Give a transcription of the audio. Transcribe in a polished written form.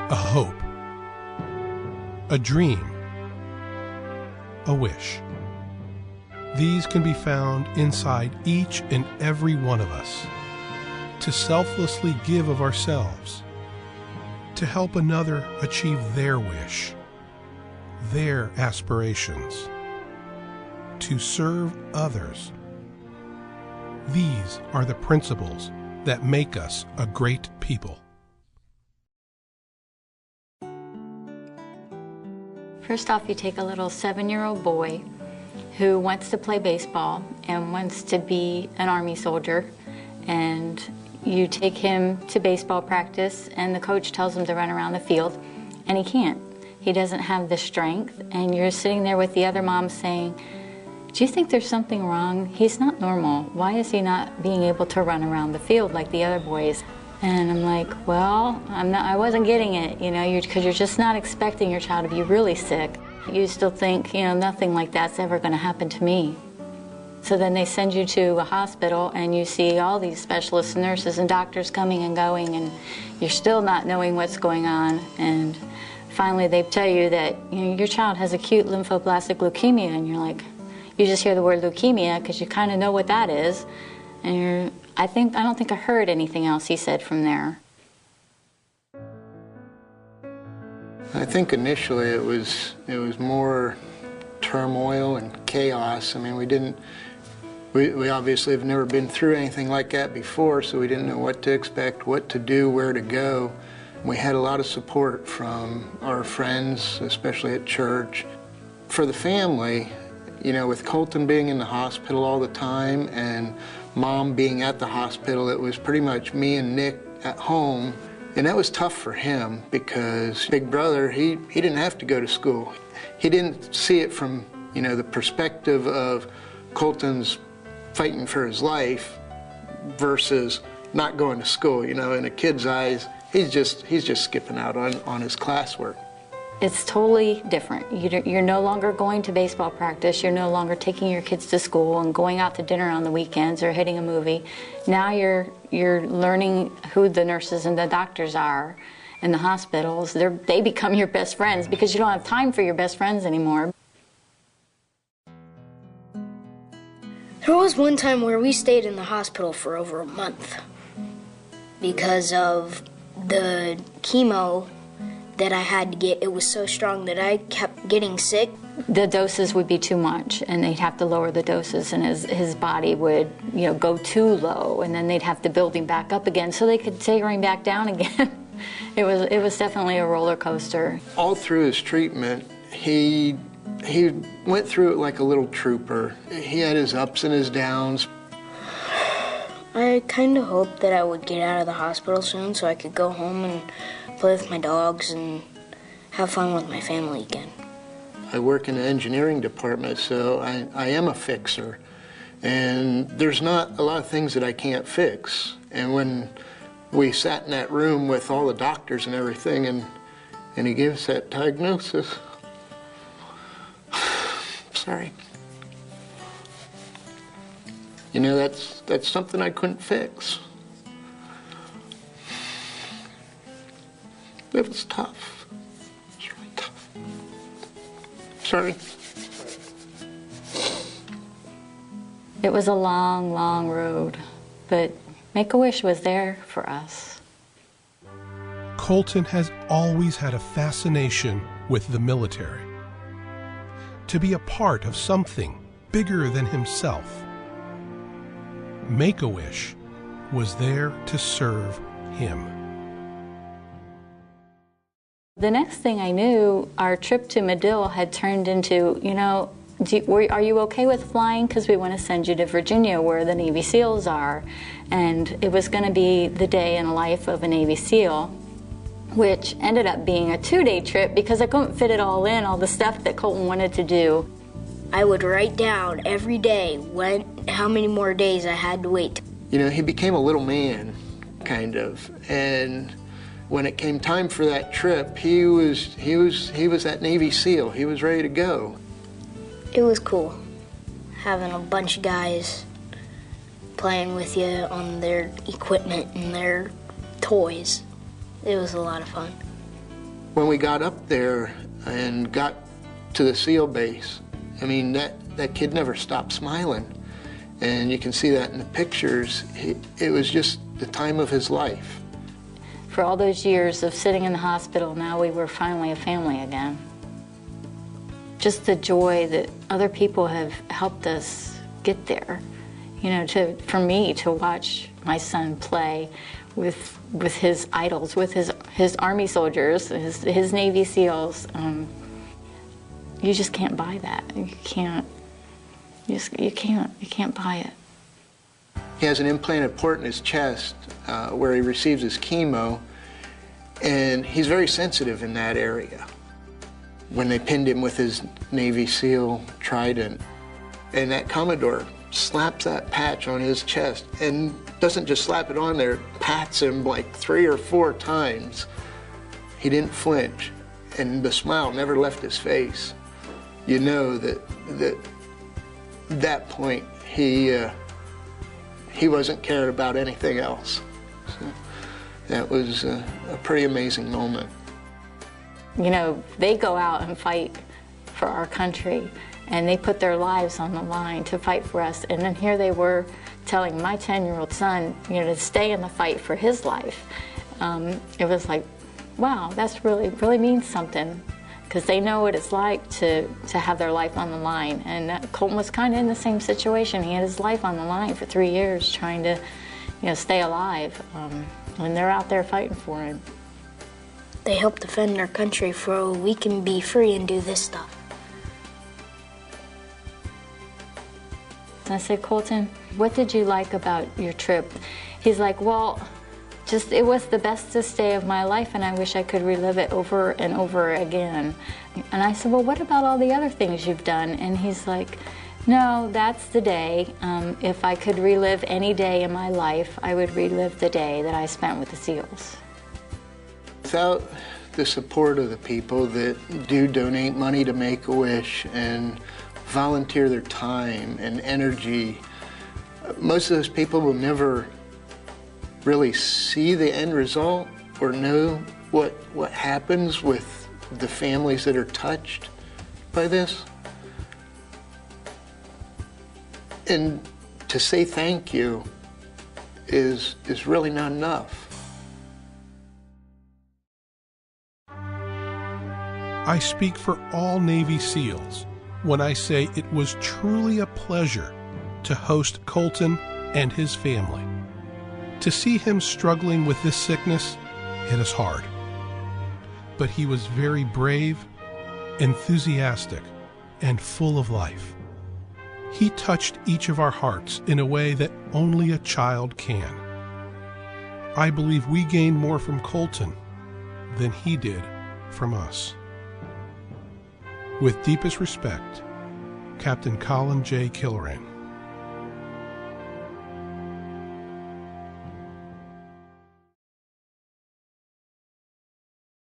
a hope, a dream, a wish. These can be found inside each and every one of us. To selflessly give of ourselves, to help another achieve their wish, their aspirations, to serve others. These are the principles that make us a great people. First off, you take a little 7-year-old boy who wants to play baseball and wants to be an Army soldier, and you take him to baseball practice and the coach tells him to run around the field, and he can't. He doesn't have the strength, and you're sitting there with the other mom saying, do you think there's something wrong? He's not normal. Why is he not being able to run around the field like the other boys? And I'm like, well, I wasn't getting it, you know, because you're just not expecting your child to be really sick. You still think, you know, nothing like that's ever going to happen to me. So then they send you to a hospital and you see all these specialists, nurses, and doctors coming and going, and you're still not knowing what's going on. And finally they tell you that, you know, your child has acute lymphoblastic leukemia, and you're like, you just hear the word leukemia because you kind of know what that is. And I don't think I heard anything else he said from there. I think initially it was more turmoil and chaos. I mean, we obviously have never been through anything like that before, so we didn't know what to expect, what to do, where to go. We had a lot of support from our friends, especially at church. For the family, you know, with Colton being in the hospital all the time and Mom being at the hospital, it was pretty much me and Nick at home. And that was tough for him because big brother, he didn't have to go to school. He didn't see it from, you know, the perspective of Colton's fighting for his life versus not going to school. You know, in a kid's eyes, he's just skipping out on his classwork. It's totally different. You're no longer going to baseball practice. You're no longer taking your kids to school and going out to dinner on the weekends or hitting a movie. Now you're learning who the nurses and the doctors are in the hospitals. They become your best friends because you don't have time for your best friends anymore. There was one time where we stayed in the hospital for over a month because of the chemo that I had to get. It was so strong that I kept getting sick. The doses would be too much, and they'd have to lower the doses, and his body would, you know, go too low, and then they'd have to build him back up again so they could take him back down again. It was definitely a roller coaster. All through his treatment, he went through it like a little trooper. He had his ups and his downs. I kind of hoped that I would get out of the hospital soon so I could go home and play with my dogs and have fun with my family again. I work in the engineering department, so I am a fixer. And there's not a lot of things that I can't fix. And when we sat in that room with all the doctors and everything, and he gave us that diagnosis, sorry. You know, that's something I couldn't fix. It was tough. It was really tough. Sorry. It was a long, long road, but MakeAWish was there for us. Colton has always had a fascination with the military. To be a part of something bigger than himself. MakeAWish was there to serve him. The next thing I knew, our trip to Medill had turned into, you know, are you okay with flying? Because we want to send you to Virginia where the Navy SEALs are. And it was going to be the day in the life of a Navy SEAL, which ended up being a 2-day trip because I couldn't fit it all in, all the stuff that Colton wanted to do. I would write down every day how many more days I had to wait. You know, he became a little man, kind of, and when it came time for that trip, he was that Navy SEAL. He was ready to go. It was cool, having a bunch of guys playing with you on their equipment and their toys. It was a lot of fun. When we got up there and got to the SEAL base, I mean, that kid never stopped smiling. And you can see that in the pictures. It was just the time of his life. For all those years of sitting in the hospital, now we were finally a family again. Just the joy that other people have helped us get there. You know, for me to watch my son play with his idols, with his Army soldiers, his Navy SEALs, you just can't buy that. You can't buy it. He has an implanted port in his chest where he receives his chemo, and he's very sensitive in that area. When they pinned him with his Navy SEAL Trident, and that Commodore slaps that patch on his chest, and doesn't just slap it on there, pats him like 3 or 4 times. He didn't flinch, and the smile never left his face. You know that point he wasn't caring about anything else. So that was a pretty amazing moment. You know, they go out and fight for our country, and they put their lives on the line to fight for us. And then here they were telling my 10-year-old son, you know, to stay in the fight for his life. It was like, wow, that's really means something, because they know what it's like to have their life on the line. And Colton was kind of in the same situation. He had his life on the line for 3 years trying to, you know, stay alive. And they're out there fighting for him. They help defend our country so we can be free and do this stuff. I said, Colton, what did you like about your trip? He's like, well, it was the bestest day of my life, and I wish I could relive it over and over again. And I said, well, what about all the other things you've done? And he's like, no, that's the day. If I could relive any day in my life, I would relive the day that I spent with the SEALs. Without the support of the people that do donate money to MakeAWish and volunteer their time and energy, most of those people will never really see the end result or know what happens with the families that are touched by this. And to say thank you is really not enough. I speak for all Navy SEALs when I say it was truly a pleasure to host Colton and his family. To see him struggling with this sickness, it is hard. But he was very brave, enthusiastic, and full of life. He touched each of our hearts in a way that only a child can. I believe we gained more from Colton than he did from us. With deepest respect, Captain Colin J. Killoran.